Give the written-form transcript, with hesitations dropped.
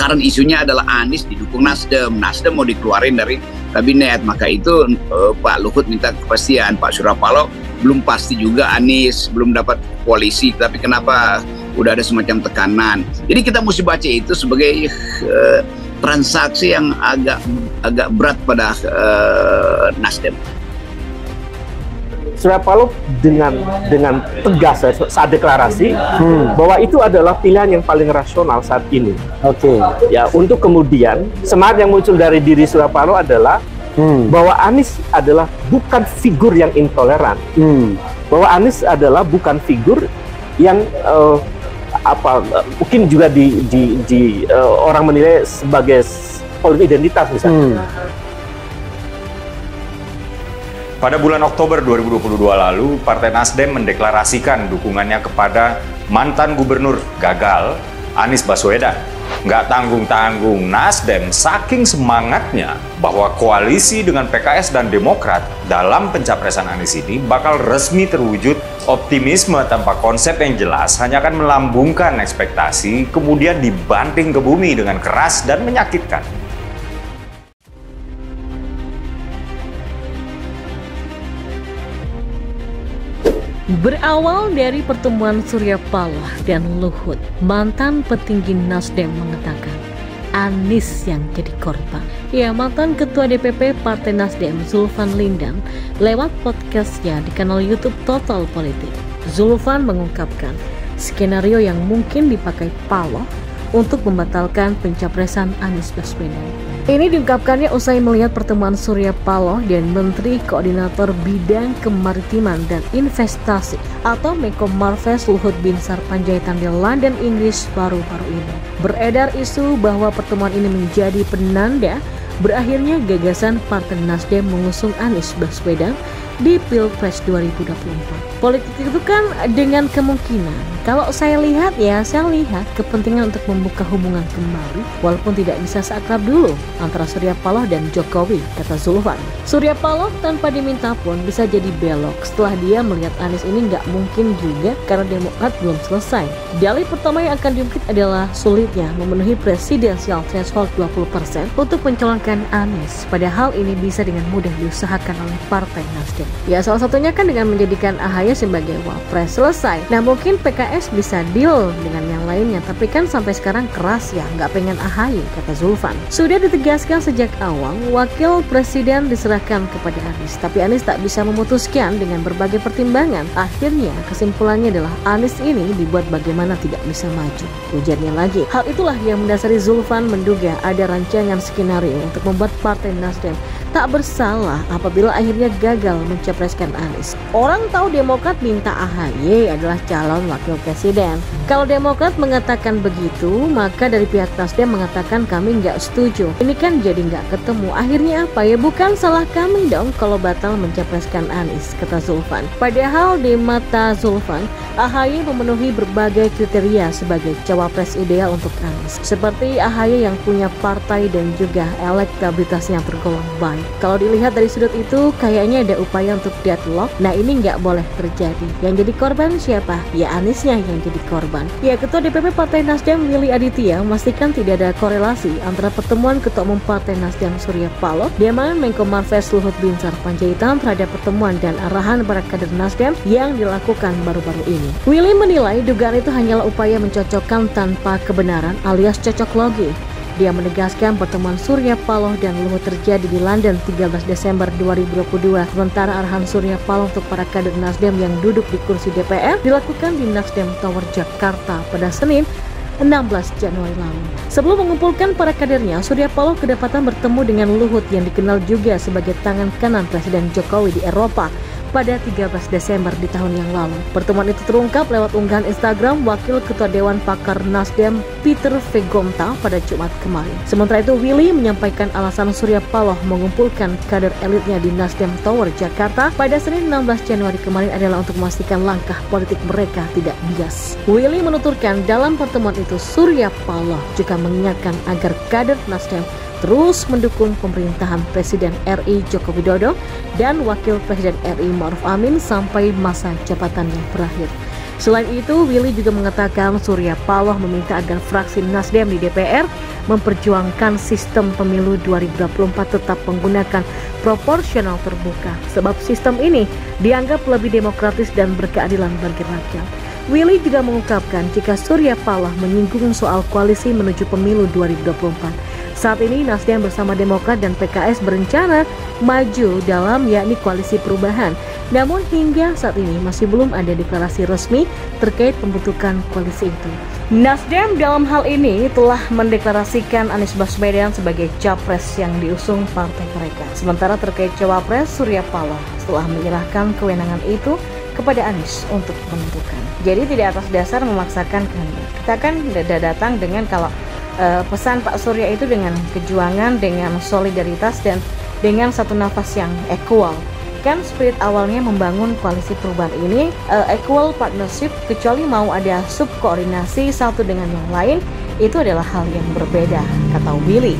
sekarang isunya adalah Anies didukung Nasdem mau dikeluarin dari kabinet. Maka itu Pak Luhut minta kepastian. Pak Surya Paloh belum pasti juga Anies, belum dapat koalisi, tapi kenapa udah ada semacam tekanan. Jadi kita mesti baca itu sebagai transaksi yang agak berat pada Nasdem. Surya Paloh dengan tegas saat deklarasi bahwa itu adalah pilihan yang paling rasional saat ini. Oke. Ya, untuk kemudian semangat yang muncul dari diri Surya Paloh adalah bahwa Anies adalah bukan figur yang intoleran. Bahwa Anies adalah bukan figur yang mungkin juga orang menilai sebagai politik identitas misalnya. Pada bulan Oktober 2022 lalu, Partai Nasdem mendeklarasikan dukungannya kepada mantan gubernur gagal, Anies Baswedan. Nggak tanggung-tanggung, Nasdem saking semangatnya bahwa koalisi dengan PKS dan Demokrat dalam pencapresan Anies ini bakal resmi terwujud. Optimisme tanpa konsep yang jelas hanya akan melambungkan ekspektasi, kemudian dibanting ke bumi dengan keras dan menyakitkan. Berawal dari pertemuan Surya Paloh dan Luhut, mantan petinggi Nasdem mengatakan Anies yang jadi korban. Ya, mantan Ketua DPP Partai Nasdem Zulfan Lindan lewat podcastnya di kanal YouTube Total Politik. Zulfan mengungkapkan skenario yang mungkin dipakai Paloh untuk membatalkan pencapresan Anies Baswedan. Ini diungkapkannya usai melihat pertemuan Surya Paloh dan Menteri Koordinator Bidang Kemaritiman dan Investasi atau Menko Marves Luhut Binsar Panjaitan di London, Inggris baru-baru ini. Beredar isu bahwa pertemuan ini menjadi penanda berakhirnya gagasan Partai Nasdem mengusung Anies Baswedan di Pilpres 2024. Politik itu kan dengan kemungkinan, kalau saya lihat kepentingan untuk membuka hubungan kembali walaupun tidak bisa seakrab dulu antara Surya Paloh dan Jokowi, kata Zulfan. Surya Paloh tanpa diminta pun bisa jadi belok setelah dia melihat Anies ini nggak mungkin juga karena Demokrat belum selesai. Dalih pertama yang akan diungkit adalah sulitnya memenuhi presidensial threshold 20% untuk mencalonkan Anies. Padahal ini bisa dengan mudah diusahakan oleh Partai Nasdem. Ya, salah satunya kan dengan menjadikan AHY sebagai wapres. Selesai. Nah, mungkin PKS bisa deal dengan yang lainnya, tapi kan sampai sekarang keras ya, nggak pengen AHY, kata Zulfan. Sudah ditegaskan sejak awal, wakil presiden diserahkan kepada Anies, tapi Anies tak bisa memutuskan dengan berbagai pertimbangan. Akhirnya, kesimpulannya adalah Anies ini dibuat bagaimana tidak bisa maju. Ujarnya lagi. Hal itulah yang mendasari Zulfan menduga ada rancangan skenario untuk membuat Partai Nasdem tak bersalah apabila akhirnya gagal mencapreskan Anies. Orang tahu Demokrat minta AHY adalah calon wakil presiden. Kalau Demokrat mengatakan begitu, maka dari pihak Nasdem mengatakan kami nggak setuju. Ini kan jadi nggak ketemu. Akhirnya apa ya? Bukan salah kami dong kalau batal mencapreskan Anies, kata Zulfan. Padahal di mata Zulfan, AHY memenuhi berbagai kriteria sebagai cawapres ideal untuk Anies. Seperti AHY yang punya partai dan juga elektabilitasnya tergolong baik. Kalau dilihat dari sudut itu, kayaknya ada upaya untuk deadlock. Nah, ini nggak boleh terjadi. Yang jadi korban siapa? Ya, Aniesnya yang jadi korban. Ya, Ketua DPP Partai Nasdem Willy Aditya memastikan tidak ada korelasi antara pertemuan Ketua Umum Partai Nasdem Surya Paloh dengan Menko Marves Luhut Binsar Panjaitan terhadap pertemuan dan arahan para kader Nasdem yang dilakukan baru-baru ini. Willy menilai dugaan itu hanyalah upaya mencocokkan tanpa kebenaran alias cocok logi. Dia menegaskan pertemuan Surya Paloh dan Luhut terjadi di London 13 Desember 2022. Sementara arahan Surya Paloh untuk para kader Nasdem yang duduk di kursi DPR dilakukan di Nasdem Tower Jakarta pada Senin 16 Januari lalu. Sebelum mengumpulkan para kadernya, Surya Paloh kedapatan bertemu dengan Luhut yang dikenal juga sebagai tangan kanan Presiden Jokowi di Eropa pada 13 Desember di tahun yang lalu. Pertemuan itu terungkap lewat unggahan Instagram Wakil Ketua Dewan Pakar Nasdem Peter Vegomta pada Jumat kemarin. Sementara itu, Willy menyampaikan alasan Surya Paloh mengumpulkan kader elitnya di Nasdem Tower Jakarta pada Senin 16 Januari kemarin adalah untuk memastikan langkah politik mereka tidak bias. Willy menuturkan dalam pertemuan itu Surya Paloh juga mengingatkan agar kader Nasdem terus mendukung pemerintahan Presiden RI Joko Widodo dan Wakil Presiden RI Ma'ruf Amin sampai masa jabatannya berakhir. Selain itu, Willy juga mengatakan Surya Paloh meminta agar fraksi Nasdem di DPR memperjuangkan sistem pemilu 2024 tetap menggunakan proporsional terbuka, sebab sistem ini dianggap lebih demokratis dan berkeadilan bagi rakyat. Willy juga mengungkapkan jika Surya Paloh menyinggung soal koalisi menuju pemilu 2024. Saat ini Nasdem bersama Demokrat dan PKS berencana maju dalam yakni koalisi perubahan. Namun hingga saat ini masih belum ada deklarasi resmi terkait pembentukan koalisi itu. Nasdem dalam hal ini telah mendeklarasikan Anies Baswedan sebagai capres yang diusung partai mereka. Sementara terkait cawapres, Surya Paloh telah menyerahkan kewenangan itu kepada Anies untuk menentukan. Jadi tidak atas dasar memaksakan kehendak. Kita kan datang dengan kalau pesan Pak Surya itu dengan kejuangan, dengan solidaritas, dan dengan satu nafas yang equal. Kan spirit awalnya membangun koalisi perubahan ini equal partnership, kecuali mau ada subkoordinasi satu dengan yang lain, itu adalah hal yang berbeda, kata Willy.